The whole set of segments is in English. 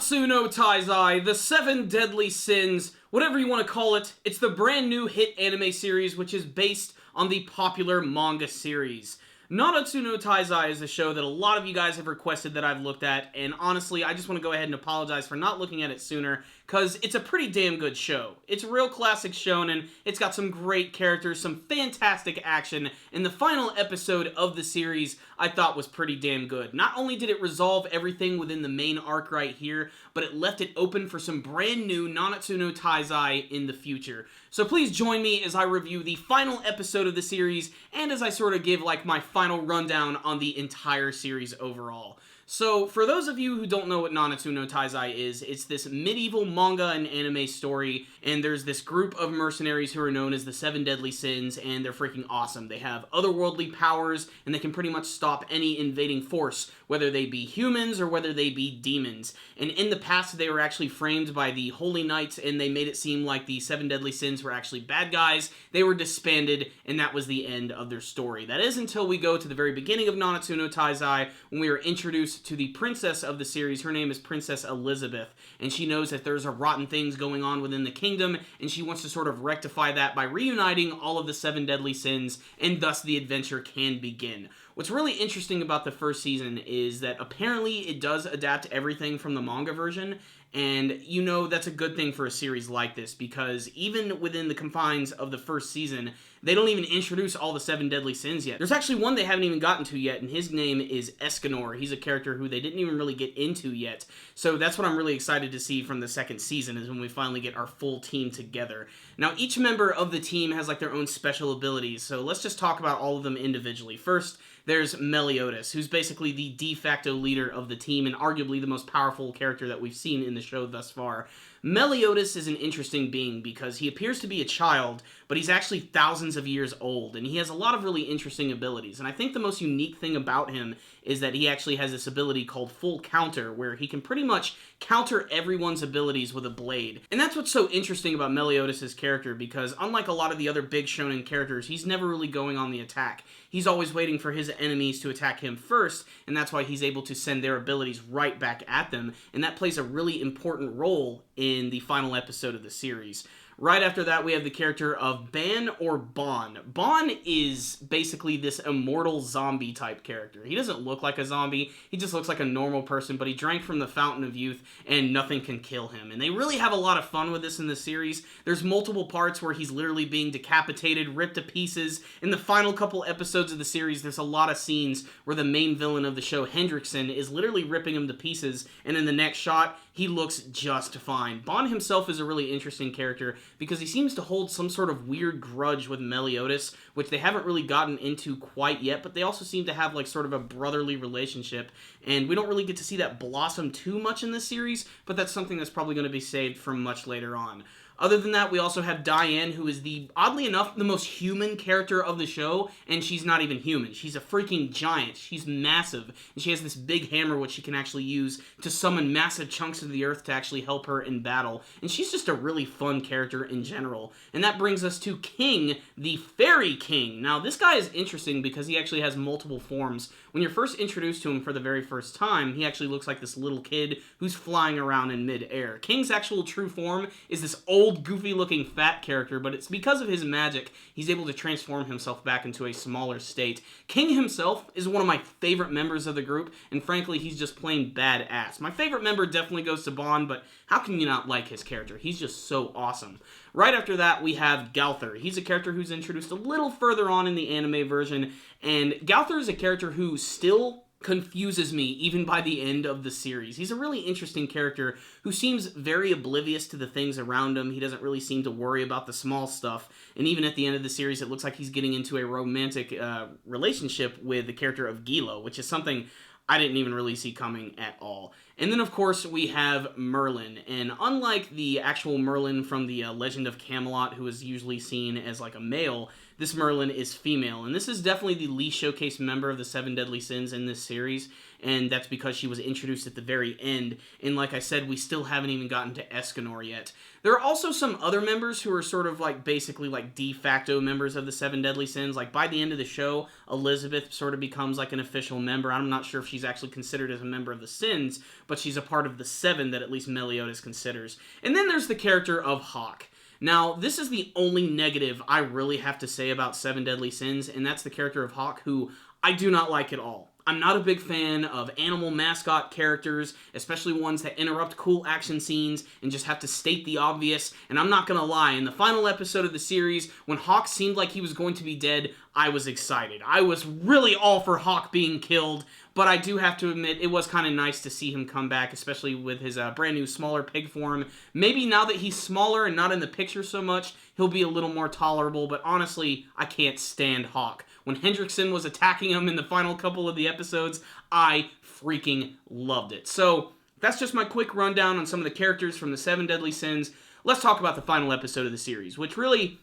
Nanatsu no Taizai, the 7 Deadly Sins, whatever you want to call it. It's the brand new hit anime series which is based on the popular manga series. Nanatsu no Taizai is a show that a lot of you guys have requested that I've looked at, and honestly, I just want to go ahead and apologize for not looking at it sooner, because it's a pretty damn good show. It's a real classic shonen, it's got some great characters, some fantastic action, and the final episode of the series I thought was pretty damn good. Not only did it resolve everything within the main arc right here, but it left it open for some brand new Nanatsu no Taizai in the future. So please join me as I review the final episode of the series, and as I sort of give like my final rundown on the entire series overall. So, for those of you who don't know what Nanatsu no Taizai is, it's this medieval manga and anime story, and there's this group of mercenaries who are known as the 7 Deadly Sins, and they're freaking awesome. They have otherworldly powers, and they can pretty much stop any invading force, whether they be humans or whether they be demons. And in the past, they were actually framed by the Holy Knights, and they made it seem like the 7 Deadly Sins were actually bad guys. They were disbanded, and that was the end of their story. That is until we go to the very beginning of Nanatsu no Taizai, when we are introduced to the princess of the series. Her name is Princess Elizabeth, and she knows that there's a rotten things going on within the kingdom, and she wants to sort of rectify that by reuniting all of the 7 Deadly Sins, and thus the adventure can begin. What's really interesting about the first season is that apparently it does adapt everything from the manga version, and you know that's a good thing for a series like this, because even within the confines of the first season, they don't even introduce all the 7 Deadly Sins yet. There's actually one they haven't even gotten to yet, and his name is Escanor. He's a character who they didn't even really get into yet. So that's what I'm really excited to see from the second season, is when we finally get our full team together. Now, each member of the team has like their own special abilities, so let's just talk about all of them individually. First, there's Meliodas, who's basically the de facto leader of the team, and arguably the most powerful character that we've seen in the show thus far. Meliodas is an interesting being because he appears to be a child, but he's actually thousands of years old, and he has a lot of really interesting abilities. And I think the most unique thing about him is that he actually has this ability called Full Counter, where he can pretty much counter everyone's abilities with a blade. And that's what's so interesting about Meliodas' character, because unlike a lot of the other big shonen characters, he's never really going on the attack. He's always waiting for his enemies to attack him first, and that's why he's able to send their abilities right back at them, and that plays a really important role in the final episode of the series. Right after that, we have the character of Ban or Bon. Bon is basically this immortal zombie type character. He doesn't look like a zombie, he just looks like a normal person, but he drank from the fountain of youth and nothing can kill him. And they really have a lot of fun with this in the series. There's multiple parts where he's literally being decapitated, ripped to pieces. In the final couple episodes of the series, there's a lot of scenes where the main villain of the show, Hendrickson, is literally ripping him to pieces, and in the next shot, he looks just fine. Bon himself is a really interesting character because he seems to hold some sort of weird grudge with Meliodas, which they haven't really gotten into quite yet, but they also seem to have like sort of a brotherly relationship, and we don't really get to see that blossom too much in this series, but that's something that's probably going to be saved for much later on. Other than that, we also have Diane, who is oddly enough, the most human character of the show, and she's not even human. She's a freaking giant. She's massive, and she has this big hammer which she can actually use to summon massive chunks of the earth to actually help her in battle, and she's just a really fun character in general. And that brings us to King, the Fairy King. Now, this guy is interesting because he actually has multiple forms. When you're first introduced to him for the very first time, he actually looks like this little kid who's flying around in mid-air. King's actual true form is this old, goofy-looking fat character, but it's because of his magic he's able to transform himself back into a smaller state. King himself is one of my favorite members of the group, and frankly, he's just plain badass. My favorite member definitely goes to Bon, but how can you not like his character? He's just so awesome. Right after that, we have Galther. He's a character who's introduced a little further on in the anime version, and Galther is a character who still confuses me even by the end of the series. He's a really interesting character who seems very oblivious to the things around him. He doesn't really seem to worry about the small stuff, and even at the end of the series, it looks like he's getting into a romantic relationship with the character of Gilo, which is something I didn't even really see coming at all. And then, of course, we have Merlin, and unlike the actual Merlin from the Legend of Camelot, who is usually seen as like a male, this Merlin is female. And this is definitely the least showcased member of the Seven Deadly Sins in this series, and that's because she was introduced at the very end. And like I said, we still haven't even gotten to Escanor yet. There are also some other members who are sort of like basically like de facto members of the Seven Deadly Sins. Like by the end of the show, Elizabeth sort of becomes like an official member. I'm not sure if she's actually considered as a member of the Sins, but she's a part of the Seven that at least Meliodas considers. And then there's the character of Hawk. Now, this is the only negative I really have to say about Seven Deadly Sins, and that's the character of Hawk, who I do not like at all. I'm not a big fan of animal mascot characters, especially ones that interrupt cool action scenes and just have to state the obvious, and I'm not gonna lie, in the final episode of the series, when Hawk seemed like he was going to be dead, I was excited. I was really all for Hawk being killed, but I do have to admit, it was kind of nice to see him come back, especially with his brand new smaller pig form. Maybe now that he's smaller and not in the picture so much, he'll be a little more tolerable, but honestly, I can't stand Hawk. When Hendrickson was attacking him in the final couple of the episodes, I freaking loved it. So, that's just my quick rundown on some of the characters from the Seven Deadly Sins. Let's talk about the final episode of the series, which really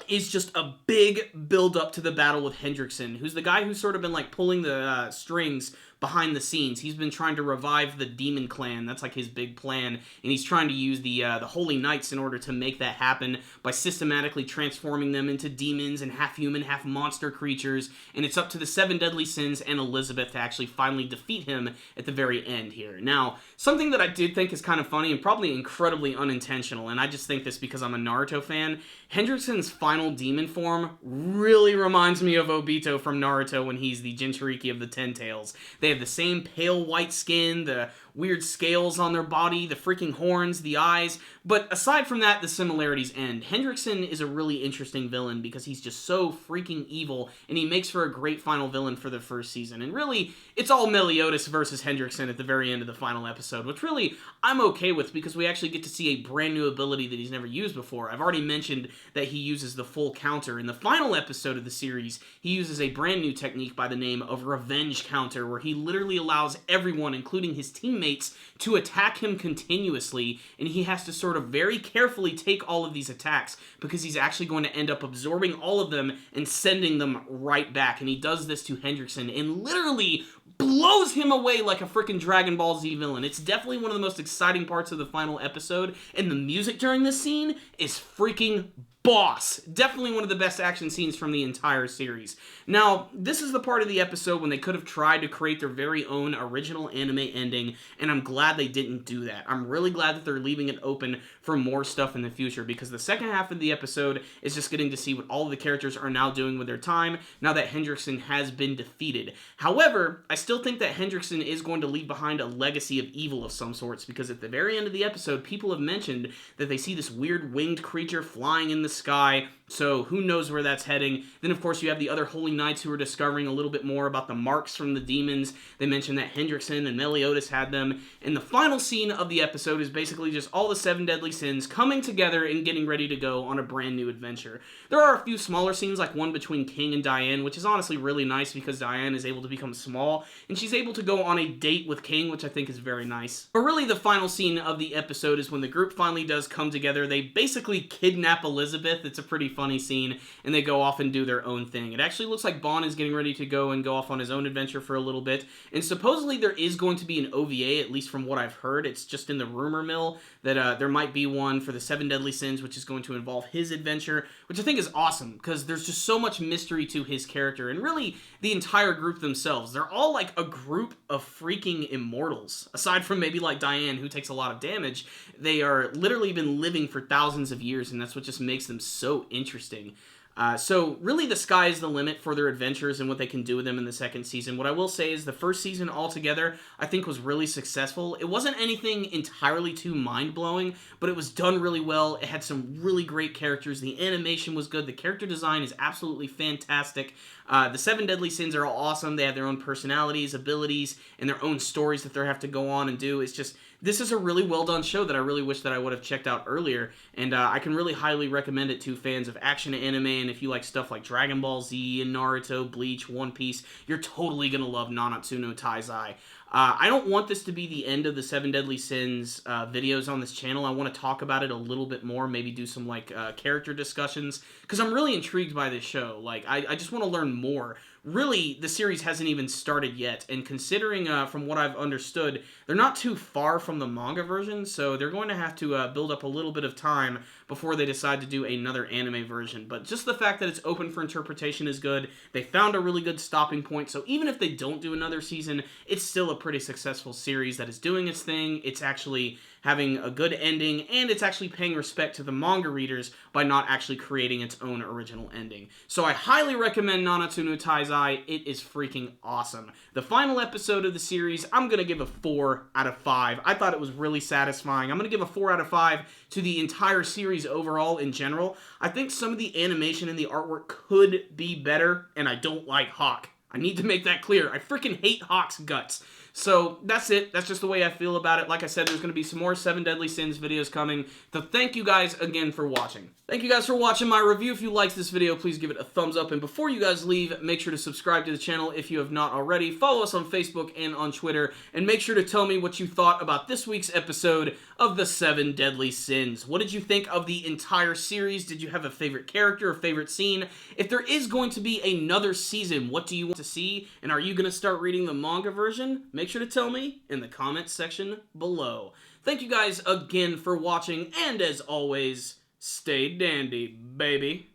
is just a big build-up to the battle with Hendrickson, who's the guy who's sort of been like pulling the strings behind the scenes. He's been trying to revive the Demon Clan. That's like his big plan, and he's trying to use the Holy Knights in order to make that happen by systematically transforming them into demons and half-human, half-monster creatures, and it's up to the Seven Deadly Sins and Elizabeth to actually finally defeat him at the very end here. Now, something that I did think is kind of funny and probably incredibly unintentional, and I just think this because I'm a Naruto fan, Hendrickson's final demon form really reminds me of Obito from Naruto when he's the Jinchuriki of the Ten Tails. They have the same pale white skin, the weird scales on their body, the freaking horns, the eyes, but aside from that, the similarities end. Hendrickson is a really interesting villain because he's just so freaking evil, and he makes for a great final villain for the first season. And really, it's all Meliodas versus Hendrickson at the very end of the final episode, which really, I'm okay with because we actually get to see a brand new ability that he's never used before. I've already mentioned that he uses the full counter. In the final episode of the series, he uses a brand new technique by the name of Revenge Counter, where he literally allows everyone, including his teammates, to attack him continuously, and he has to sort of very carefully take all of these attacks because he's actually going to end up absorbing all of them and sending them right back, and he does this to Hendrickson and literally blows him away like a freaking Dragon Ball Z villain. It's definitely one of the most exciting parts of the final episode, and the music during this scene is freaking boss. Definitely one of the best action scenes from the entire series. Now, this is the part of the episode when they could have tried to create their very own original anime ending, and I'm glad they didn't do that. I'm really glad that they're leaving it open for more stuff in the future, because the second half of the episode is just getting to see what all of the characters are now doing with their time, now that Hendrickson has been defeated. However, I still think that Hendrickson is going to leave behind a legacy of evil of some sorts, because at the very end of the episode, people have mentioned that they see this weird winged creature flying in the sky, so who knows where that's heading. Then of course you have the other Holy Knights who are discovering a little bit more about the marks from the demons. They mentioned that Hendrickson and Meliodas had them, and the final scene of the episode is basically just all the Seven Deadly Sins coming together and getting ready to go on a brand new adventure. There are a few smaller scenes, like one between King and Diane, which is honestly really nice because Diane is able to become small, and she's able to go on a date with King, which I think is very nice. But really the final scene of the episode is when the group finally does come together. They basically kidnap Elizabeth. It's a pretty funny scene, and they go off and do their own thing. It actually looks like Bon is getting ready to go off on his own adventure for a little bit, and supposedly there is going to be an OVA, at least from what I've heard. It's just in the rumor mill that there might be one for the Seven Deadly Sins, which is going to involve his adventure, which I think is awesome, because there's just so much mystery to his character, and really the entire group themselves. They're all like a group of freaking immortals. Aside from maybe like Diane, who takes a lot of damage, they are literally been living for thousands of years, and that's what just makes them so interesting. So really the sky is the limit for their adventures and what they can do with them in the second season. What I will say is the first season altogether I think was really successful. It wasn't anything entirely too mind-blowing, but it was done really well. It had some really great characters. The animation was good. The character design is absolutely fantastic. The Seven Deadly Sins are all awesome. They have their own personalities, abilities, and their own stories that they have to go on and do. It's just, This is a really well done show that I really wish that I would have checked out earlier, and I can really highly recommend it to fans of action anime, and if you like stuff like Dragon Ball Z and Naruto, Bleach, One Piece, you're totally gonna love Nanatsu no Taizai. I don't want this to be the end of the Seven Deadly Sins videos on this channel. I want to talk about it a little bit more, maybe do some like character discussions, because I'm really intrigued by this show. Like, I just want to learn more. Really, the series hasn't even started yet, and considering from what I've understood, they're not too far from the manga version, so they're going to have to build up a little bit of time before they decide to do another anime version. But just the fact that it's open for interpretation is good. They found a really good stopping point, so even if they don't do another season, it's still a pretty successful series that is doing its thing. It's actually having a good ending, and it's actually paying respect to the manga readers by not actually creating its own original ending. So I highly recommend Nanatsu no Taizai. It is freaking awesome. The final episode of the series, I'm going to give a 4 out of 5. I thought it was really satisfying. I'm going to give a 4 out of 5 to the entire series overall in general. I think some of the animation and the artwork could be better, and I don't like Hawk. I need to make that clear. I freaking hate Hawk's guts. So that's it. That's just the way I feel about it. Like I said, there's going to be some more Seven Deadly Sins videos coming. So thank you guys again for watching. Thank you guys for watching my review. If you liked this video, please give it a thumbs up. And before you guys leave, make sure to subscribe to the channel if you have not already. Follow us on Facebook and on Twitter. And make sure to tell me what you thought about this week's episode of the Seven Deadly Sins. What did you think of the entire series? Did you have a favorite character or favorite scene? If there is going to be another season, what do you want to see? And are you going to start reading the manga version? Make sure to tell me in the comments section below. Thank you guys again for watching, and as always, stay dandy, baby.